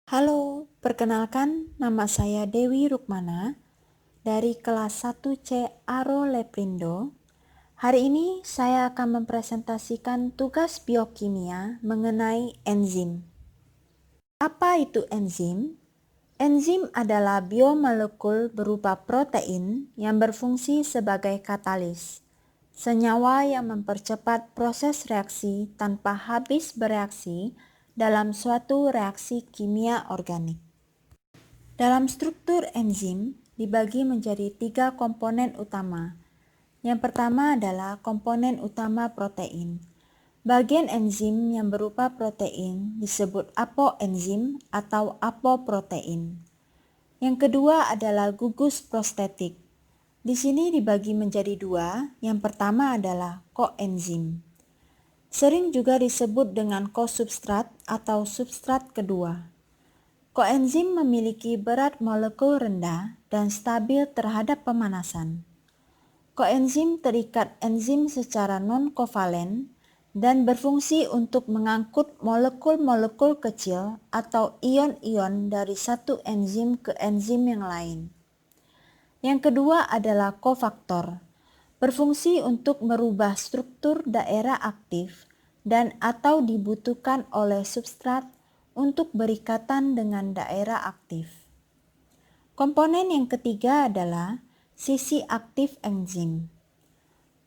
Halo, perkenalkan nama saya Dewi Rukmana dari kelas 1C Aro Leprindo. Hari ini saya akan mempresentasikan tugas biokimia mengenai enzim. Apa itu enzim? Enzim adalah biomolekul berupa protein yang berfungsi sebagai katalis, senyawa yang mempercepat proses reaksi tanpa habis bereaksi dalam suatu reaksi kimia organik. Dalam struktur enzim dibagi menjadi 3 komponen utama. Yang pertama adalah komponen utama protein. Bagian enzim yang berupa protein disebut apoenzim atau apoprotein. Yang kedua adalah gugus prostetik. Di sini dibagi menjadi 2. Yang pertama adalah koenzim. Sering juga disebut dengan kosubstrat atau substrat kedua. Koenzim memiliki berat molekul rendah dan stabil terhadap pemanasan. Koenzim terikat enzim secara non-kovalen dan berfungsi untuk mengangkut molekul-molekul kecil atau ion-ion dari satu enzim ke enzim yang lain. Yang kedua adalah kofaktor, berfungsi untuk merubah struktur daerah aktif dan atau dibutuhkan oleh substrat untuk berikatan dengan daerah aktif. Komponen yang ketiga adalah sisi aktif enzim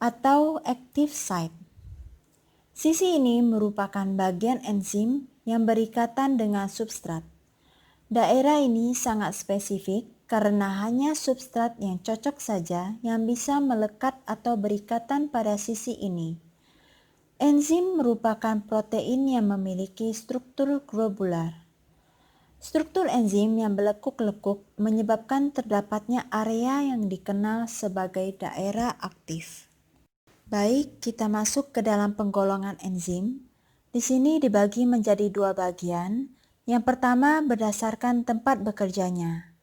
atau active site. Sisi ini merupakan bagian enzim yang berikatan dengan substrat. Daerah ini sangat spesifik karena hanya substrat yang cocok saja yang bisa melekat atau berikatan pada sisi ini. Enzim merupakan protein yang memiliki struktur globular. Struktur enzim yang berlekuk-lekuk menyebabkan terdapatnya area yang dikenal sebagai daerah aktif. Baik, kita masuk ke dalam penggolongan enzim. Di sini dibagi menjadi 2 bagian. Yang pertama berdasarkan tempat bekerjanya.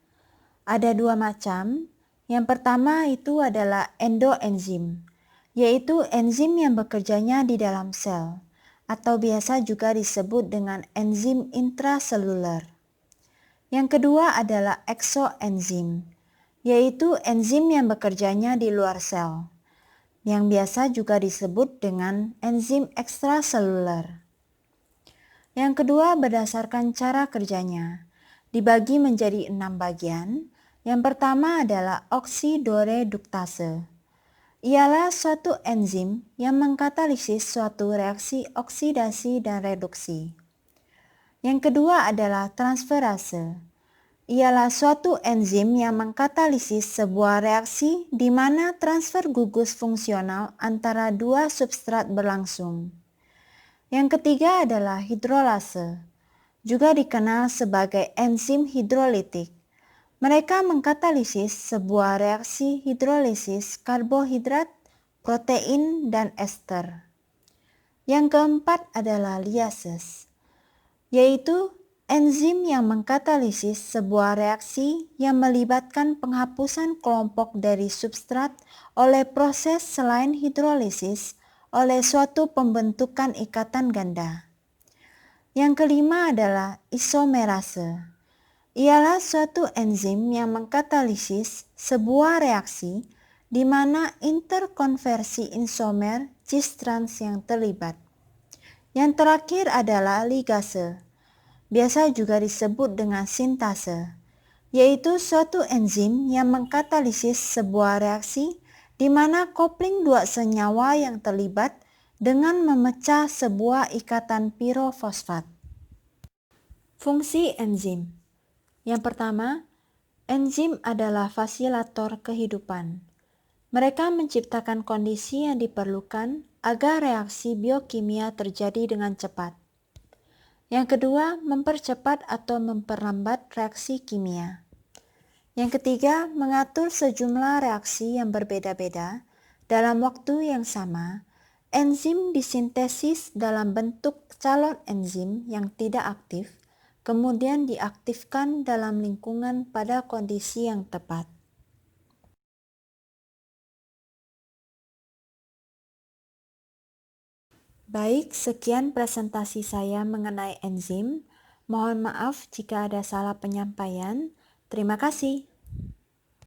Ada 2 macam. Yang pertama itu adalah endoenzim, yaitu enzim yang bekerjanya di dalam sel, atau biasa juga disebut dengan enzim intraseluler. Yang kedua adalah eksoenzim, yaitu enzim yang bekerjanya di luar sel, yang biasa juga disebut dengan enzim ekstraseluler. Yang kedua berdasarkan cara kerjanya, dibagi menjadi 6 bagian. Yang pertama adalah oksidoreduktase. Ialah suatu enzim yang mengkatalisis suatu reaksi oksidasi dan reduksi. Yang kedua adalah transferase. Ialah suatu enzim yang mengkatalisis sebuah reaksi di mana transfer gugus fungsional antara 2 substrat berlangsung. Yang ketiga adalah hidrolase, juga dikenal sebagai enzim hidrolitik. Mereka mengkatalisis sebuah reaksi hidrolisis karbohidrat, protein, dan ester. Yang keempat adalah liases, yaitu enzim yang mengkatalisis sebuah reaksi yang melibatkan penghapusan kelompok dari substrat oleh proses selain hidrolisis oleh suatu pembentukan ikatan ganda. Yang kelima adalah isomerase. Ialah suatu enzim yang mengkatalisis sebuah reaksi di mana interkonversi isomer cis-trans yang terlibat. Yang terakhir adalah ligase, biasa juga disebut dengan sintase, yaitu suatu enzim yang mengkatalisis sebuah reaksi di mana kopling 2 senyawa yang terlibat dengan memecah sebuah ikatan pirofosfat. Fungsi enzim. Yang pertama, enzim adalah fasilator kehidupan. Mereka menciptakan kondisi yang diperlukan agar reaksi biokimia terjadi dengan cepat. Yang kedua, mempercepat atau memperlambat reaksi kimia. Yang ketiga, mengatur sejumlah reaksi yang berbeda-beda dalam waktu yang sama. Enzim disintesis dalam bentuk calon enzim yang tidak aktif, kemudian diaktifkan dalam lingkungan pada kondisi yang tepat. Baik, sekian presentasi saya mengenai enzim. Mohon maaf jika ada salah penyampaian. Terima kasih.